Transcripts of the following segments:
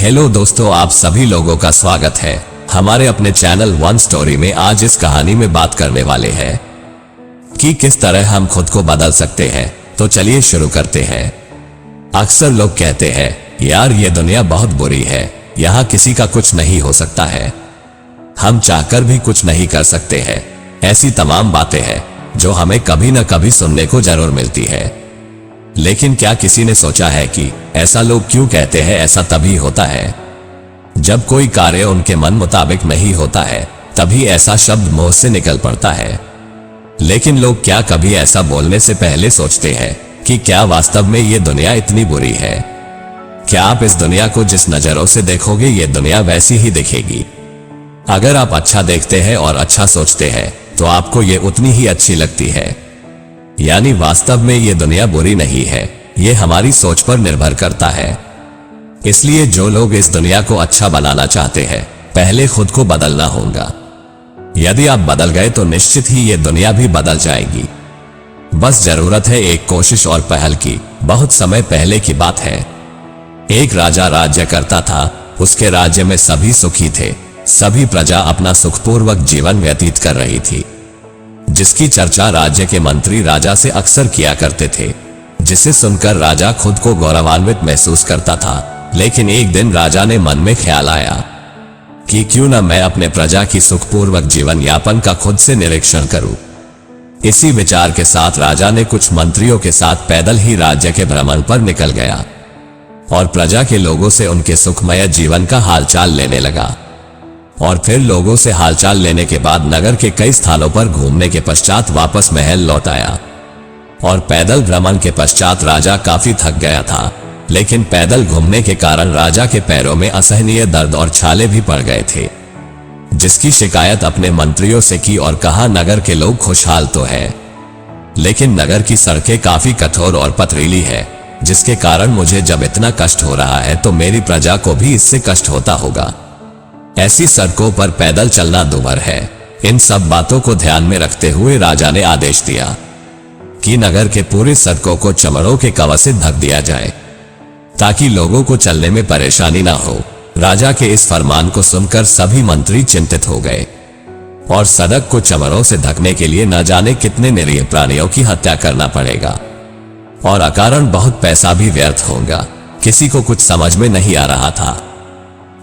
Hello दोस्तों, आप सभी लोगों का स्वागत है हमारे अपने चैनल वन स्टोरी में। आज इस कहानी में बात करने वाले हैं कि किस तरह हम खुद को बदल सकते हैं। तो चलिए शुरू करते हैं। अक्सर लोग कहते हैं, यार ये दुनिया बहुत बुरी है, यहाँ किसी का कुछ नहीं हो सकता है, हम चाहकर भी कुछ नहीं कर सकते हैं। ऐसी तमाम बातें हैं जो हमें कभी न कभी सुनने को जरूर मिलती है। लेकिन क्या किसी ने सोचा है कि ऐसा लोग क्यों कहते हैं? ऐसा तभी होता है जब कोई कार्य उनके मन मुताबिक नहीं होता है, तभी ऐसा शब्द मुंह से निकल पड़ता है। लेकिन लोग क्या कभी ऐसा बोलने से पहले सोचते हैं कि क्या वास्तव में ये दुनिया इतनी बुरी है? क्या आप इस दुनिया को जिस नजरों से देखोगे, ये दुनिया वैसी ही दिखेगी। अगर आप अच्छा देखते हैं और अच्छा सोचते हैं तो आपको ये उतनी ही अच्छी लगती है। यानी वास्तव में ये दुनिया बुरी नहीं है, ये हमारी सोच पर निर्भर करता है। इसलिए जो लोग इस दुनिया को अच्छा बनाना चाहते हैं, पहले खुद को बदलना होगा। यदि आप बदल गए तो निश्चित ही ये दुनिया भी बदल जाएगी। बस जरूरत है एक कोशिश और पहल की। बहुत समय पहले की बात है, एक राजा राज्य करता था। उसके राज्य में सभी सुखी थे, सभी प्रजा अपना सुखपूर्वक जीवन व्यतीत कर रही थी, जिसकी चर्चा राज्य के मंत्री राजा से अक्सर किया करते थे, जिसे सुनकर राजा खुद को गौरवान्वित महसूस करता था। लेकिन एक दिन राजा ने मन में ख्याल आया कि क्यों न मैं अपने प्रजा की सुखपूर्वक जीवन यापन का खुद से निरीक्षण करूं। इसी विचार के साथ राजा ने कुछ मंत्रियों के साथ पैदल ही राज्य के भ्रमण पर निकल गया और प्रजा के लोगों से उनके सुखमय जीवन का हालचाल लेने लगा। और फिर लोगों से हालचाल लेने के बाद नगर के कई स्थानों पर घूमने के पश्चात वापस महल लौट आया। और पैदल भ्रमण के पश्चात राजा काफी थक गया था, लेकिन पैदल घूमने के कारण राजा के पैरों में असहनीय दर्द और छाले भी पड़ गए थे, जिसकी शिकायत अपने मंत्रियों से की और कहा, नगर के लोग खुशहाल तो है, लेकिन नगर की सड़कें काफी कठोर और पथरीली है, जिसके कारण मुझे जब इतना कष्ट हो रहा है तो मेरी प्रजा को भी इससे कष्ट होता होगा। ऐसी सड़कों पर पैदल चलना दुभर है। इन सब बातों को ध्यान में रखते हुए राजा ने आदेश दिया कि नगर के पूरे सड़कों को चमड़ों के कवर से ढक दिया जाए, ताकि लोगों को चलने में परेशानी ना हो। राजा के इस फरमान को सुनकर सभी मंत्री चिंतित हो गए और सड़क को चमड़ों से ढकने के लिए न जाने कितने निरीह प्राणियों की हत्या करना पड़ेगा और अकारण बहुत पैसा भी व्यर्थ होगा। किसी को कुछ समझ में नहीं आ रहा था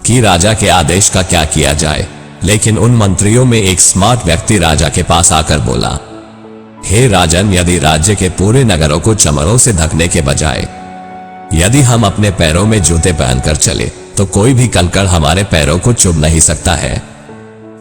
कि राजा के आदेश का क्या किया जाए। लेकिन उन मंत्रियों में एक स्मार्ट व्यक्ति राजा के पास आकर बोला, हे राजन, यदि राज्य के पूरे नगरों को चमड़ों से ढकने के बजाय यदि हम अपने पैरों में जूते पहनकर चले तो कोई भी कंकड़ हमारे पैरों को चुभ नहीं सकता है।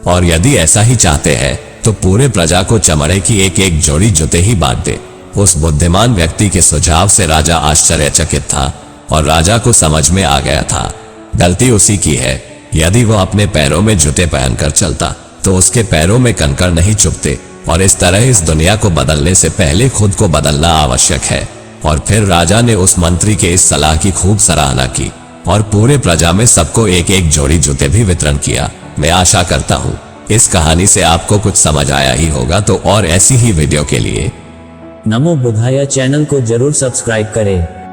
और यदि ऐसा ही चाहते हैं तो पूरे प्रजा को चमड़े की एक एक जोड़ी जूते ही बांट दे। उस बुद्धिमान व्यक्ति के सुझाव से राजा आश्चर्यचकित था और राजा को समझ में आ गया था गलती उसी की है। यदि वो अपने पैरों में जूते पहनकर चलता तो उसके पैरों में कंकड़ नहीं चुभते। और इस तरह इस दुनिया को बदलने से पहले खुद को बदलना आवश्यक है। और फिर राजा ने उस मंत्री के इस सलाह की खूब सराहना की और पूरे प्रजा में सबको एक एक जोड़ी जूते भी वितरण किया। मैं आशा करता हूँ इस कहानी से आपको कुछ समझ आया ही होगा। तो और ऐसी ही वीडियो के लिए नमो बुद्धाय चैनल को जरूर सब्सक्राइब करें।